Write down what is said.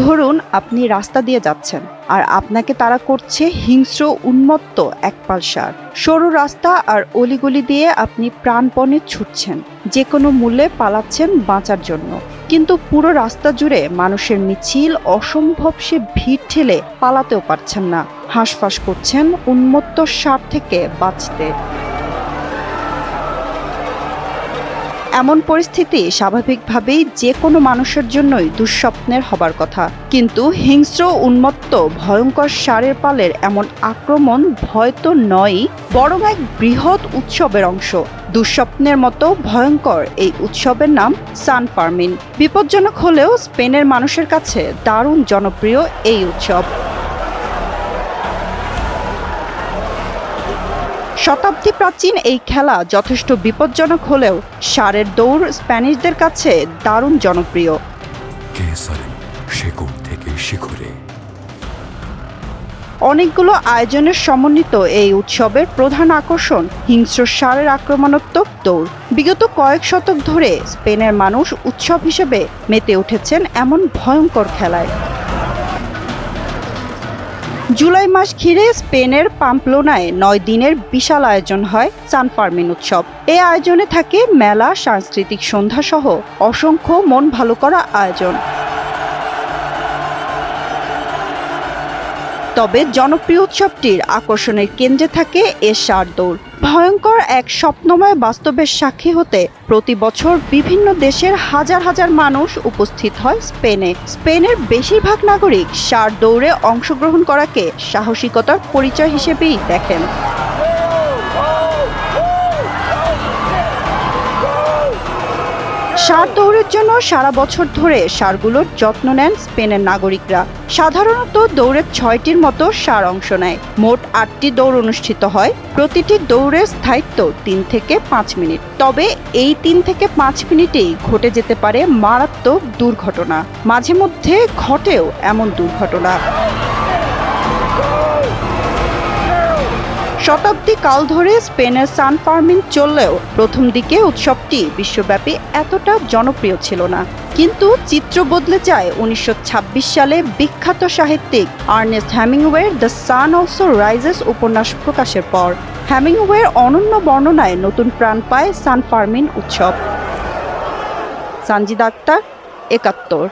ধরুন আপনি রাস্তা দিয়ে যাচ্ছেন আর আপনাকে তাড়া করছে হিংস্র উন্মত্ত একপাল ষাঁড়। সরু রাস্তা আর অলিগলি দিয়ে আপনি প্রাণপণে ছুটছেন, যে কোনো মূল্যে পালাচ্ছেন বাঁচার জন্য। কিন্তু পুরো রাস্তা জুড়ে মানুষের মিছিল, অসম্ভব সে ভিড় ঠেলে পালাতেও পারছেন না, হাঁসফাঁস করছেন উন্মত্ত ষাঁড় থেকে বাঁচতে। এমন পরিস্থিতি স্বাভাবিকভাবেই যে কোনো মানুষের জন্যই দুঃস্বপ্নের হবার কথা, কিন্তু হিংস্র উন্মত্ত ভয়ঙ্কর ষাঁড়ের পালের এমন আক্রমণ ভয় তো নয়ই, বরং এক বৃহৎ উৎসবের অংশ। দুঃস্বপ্নের মতো ভয়ঙ্কর এই উৎসবের নাম সান ফার্মিন। বিপজ্জনক হলেও স্পেনের মানুষের কাছে দারুণ জনপ্রিয় এই উৎসব। শতাব্দী প্রাচীন এই খেলা যথেষ্ট বিপজ্জনক হলেও ষাঁড়ের দৌড় স্প্যানিশদের কাছে দারুণ জনপ্রিয়। অনেকগুলো আয়োজনের সমন্বিত এই উৎসবের প্রধান আকর্ষণ হিংস্র ষাঁড়ের আক্রমণাত্মক দৌড়। বিগত কয়েক শতক ধরে স্পেনের মানুষ উৎসব হিসেবে মেতে উঠেছেন এমন ভয়ঙ্কর খেলায়। জুলাই মাস ঘিরে স্পেনের পাম্পলোনায় 9 দিনের বিশাল আয়োজন হয় সান ফার্মিন উৎসব। এই আয়োজনে থাকে মেলা, সাংস্কৃতিক সন্ধ্যা সহ অসংখ্য মন ভালো করা আয়োজন। তবে জনপ্রিয় উৎসবটির আকর্ষণের কেন্দ্রে থাকে এ ষাঁড় দৌড়। ভয়ঙ্কর এক স্বপ্নময় বাস্তবের সাক্ষী হতে প্রতি বছর বিভিন্ন দেশের হাজার হাজার মানুষ উপস্থিত হয় স্পেনে। স্পেনের বেশিরভাগ নাগরিক ষাঁড় দৌড়ে অংশগ্রহণ করাকে সাহসিকতার পরিচয় হিসেবেই দেখেন। ষাঁড় দৌড়ের জন্য সারা বছর ধরে ষাঁড়গুলোর যত্ন নেন স্পেনের নাগরিকরা। সাধারণত দৌড়ের 6টির মতো ষাঁড় অংশ নেয়। মোট 8টি দৌড় অনুষ্ঠিত হয়। প্রতিটি দৌড়ের স্থায়িত্ব 3 থেকে 5 মিনিট। তবে এই 3 থেকে 5 মিনিটেই ঘটে যেতে পারে মারাত্মক দুর্ঘটনা। মাঝে মধ্যে ঘটেও এমন দুর্ঘটনা। শতাব্দী কাল ধরে স্পেনের সান ফার্মিন চললেও প্রথম দিকে উৎসবটি বিশ্বব্যাপী এতটা জনপ্রিয় ছিল না। কিন্তু চিত্র বদলে যায় 1926 সালে বিখ্যাত সাহিত্যিক আর্নেস্ট হেমিংওয়ের দ্য সান অলসো রাইজেস উপন্যাস প্রকাশের পর। হেমিংওয়ের অনন্য বর্ণনায় নতুন প্রাণ পায় সান ফার্মিন উৎসব। সানজিদা আক্তার, 71।